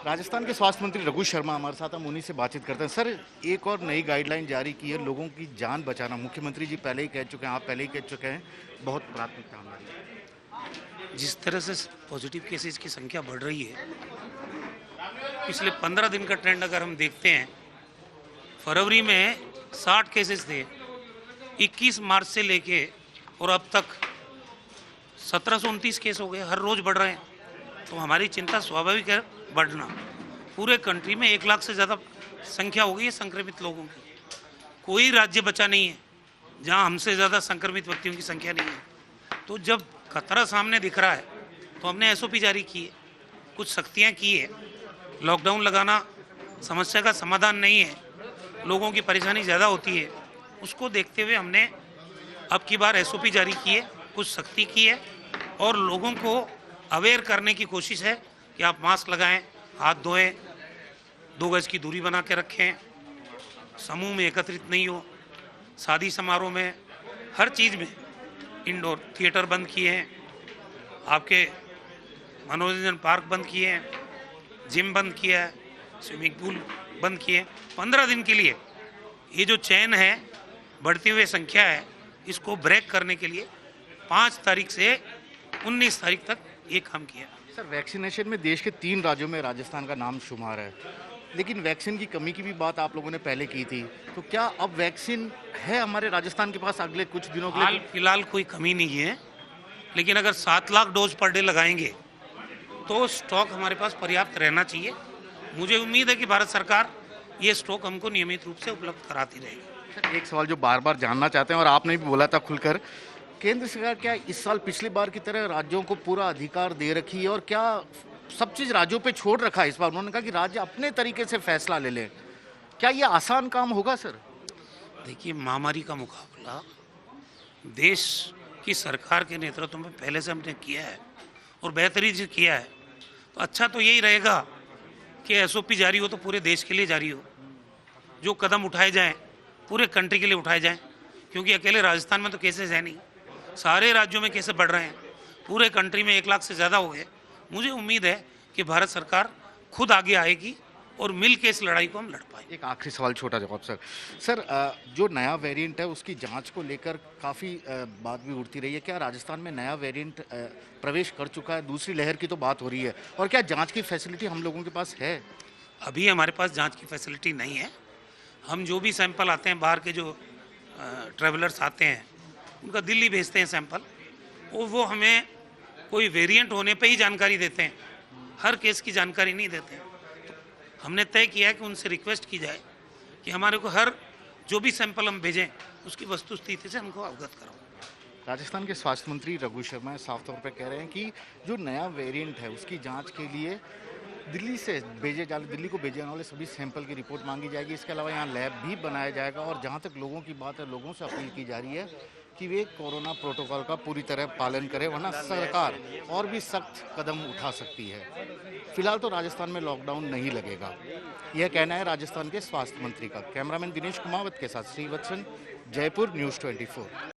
राजस्थान के स्वास्थ्य मंत्री रघु शर्मा हमारे साथ, हम उन्हीं से बातचीत करते हैं। सर, एक और नई गाइडलाइन जारी की है, लोगों की जान बचाना। मुख्यमंत्री जी पहले ही कह चुके हैं, आप पहले ही कह चुके हैं, बहुत प्राथमिकता हमारी। जिस तरह से पॉजिटिव केसेस की संख्या बढ़ रही है, पिछले 15 दिन का ट्रेंड अगर हम देखते हैं, फरवरी में 60 केसेस थे, 21 मार्च से लेके और अब तक 1729 केस हो गए, हर रोज बढ़ रहे हैं। तो हमारी चिंता स्वाभाविक है बढ़ना। पूरे कंट्री में 1 लाख से ज़्यादा संख्या हो गई है संक्रमित लोगों की। कोई राज्य बचा नहीं है जहां हमसे ज़्यादा संक्रमित व्यक्तियों की संख्या नहीं है। तो जब खतरा सामने दिख रहा है तो हमने एसओपी जारी की है, कुछ सख्तियां की है। लॉकडाउन लगाना समस्या का समाधान नहीं है, लोगों की परेशानी ज़्यादा होती है। उसको देखते हुए हमने अब की बार एसओपी जारी की है, कुछ सख्ती की है और लोगों को अवेयर करने की कोशिश है कि आप मास्क लगाएं, हाथ धोएं, 2 गज की दूरी बना के रखें, समूह में एकत्रित नहीं हो, शादी समारोह में, हर चीज़ में इंडोर थिएटर बंद किए हैं, आपके मनोरंजन पार्क बंद किए हैं, जिम बंद किया है, स्विमिंग पूल बंद किए हैं। 15 दिन के लिए ये जो चैन है, बढ़ती हुई संख्या है, इसको ब्रेक करने के लिए 5 तारीख से 19 तारीख तक ये काम किया। सर, वैक्सीनेशन में देश के 3 राज्यों में राजस्थान का नाम शुमार है, लेकिन वैक्सीन की कमी की भी बात आप लोगों ने पहले की थी। तो क्या अब वैक्सीन है हमारे राजस्थान के पास अगले कुछ दिनों के लिए? फिलहाल कोई कमी नहीं है, लेकिन अगर 7 लाख डोज पर डे लगाएंगे तो स्टॉक हमारे पास पर्याप्त रहना चाहिए। मुझे उम्मीद है कि भारत सरकार ये स्टॉक हमको नियमित रूप से उपलब्ध कराती रहेगी। सर, एक सवाल जो बार बार जानना चाहते हैं और आपने भी बोला था खुलकर, केंद्र सरकार क्या इस साल पिछली बार की तरह राज्यों को पूरा अधिकार दे रखी है और क्या सब चीज़ राज्यों पे छोड़ रखा है इस बार? उन्होंने कहा कि राज्य अपने तरीके से फैसला ले लें। क्या ये आसान काम होगा सर? देखिए, महामारी का मुकाबला देश की सरकार के नेतृत्व में पहले से हमने किया है और बेहतरीन से किया है। तो अच्छा तो यही रहेगा कि एसओपी जारी हो तो पूरे देश के लिए जारी हो, जो कदम उठाए जाएं पूरे कंट्री के लिए उठाए जाएं, क्योंकि अकेले राजस्थान में तो केसेस है नहीं, सारे राज्यों में केसेस बढ़ रहे हैं, पूरे कंट्री में 1 लाख से ज़्यादा हो गए। मुझे उम्मीद है कि भारत सरकार खुद आगे आएगी और मिल के इस लड़ाई को हम लड़ पाएंगे। एक आखिरी सवाल, छोटा जवाब सर। सर, जो नया वेरिएंट है उसकी जांच को लेकर काफ़ी बात भी उठती रही है। क्या राजस्थान में नया वेरिएंट प्रवेश कर चुका है? दूसरी लहर की तो बात हो रही है, और क्या जांच की फैसिलिटी हम लोगों के पास है? अभी हमारे पास जांच की फैसिलिटी नहीं है। हम जो भी सैंपल आते हैं, बाहर के जो ट्रैवलर्स आते हैं, उनका दिल्ली भेजते हैं सैंपल, और वो हमें कोई वेरिएंट होने पे ही जानकारी देते हैं, हर केस की जानकारी नहीं देते हैं। तो हमने तय किया है कि उनसे रिक्वेस्ट की जाए कि हमारे को हर जो भी सैंपल हम भेजें उसकी वस्तुस्थिति से हमको अवगत कराओ। राजस्थान के स्वास्थ्य मंत्री रघु शर्मा साफ तौर पर कह रहे हैं कि जो नया वेरिएंट है उसकी जांच के लिए दिल्ली को भेजे जाने वाले सभी सैंपल की रिपोर्ट मांगी जाएगी। इसके अलावा यहाँ लैब भी बनाया जाएगा, और जहाँ तक लोगों की बात है, लोगों से अपील की जा रही है कि वे कोरोना प्रोटोकॉल का पूरी तरह पालन करें, वरना सरकार और भी सख्त कदम उठा सकती है। फिलहाल तो राजस्थान में लॉकडाउन नहीं लगेगा, यह कहना है राजस्थान के स्वास्थ्य मंत्री का। कैमरामैन दिनेश कुमावत के साथ श्रीवत्सन, जयपुर, न्यूज़ 24।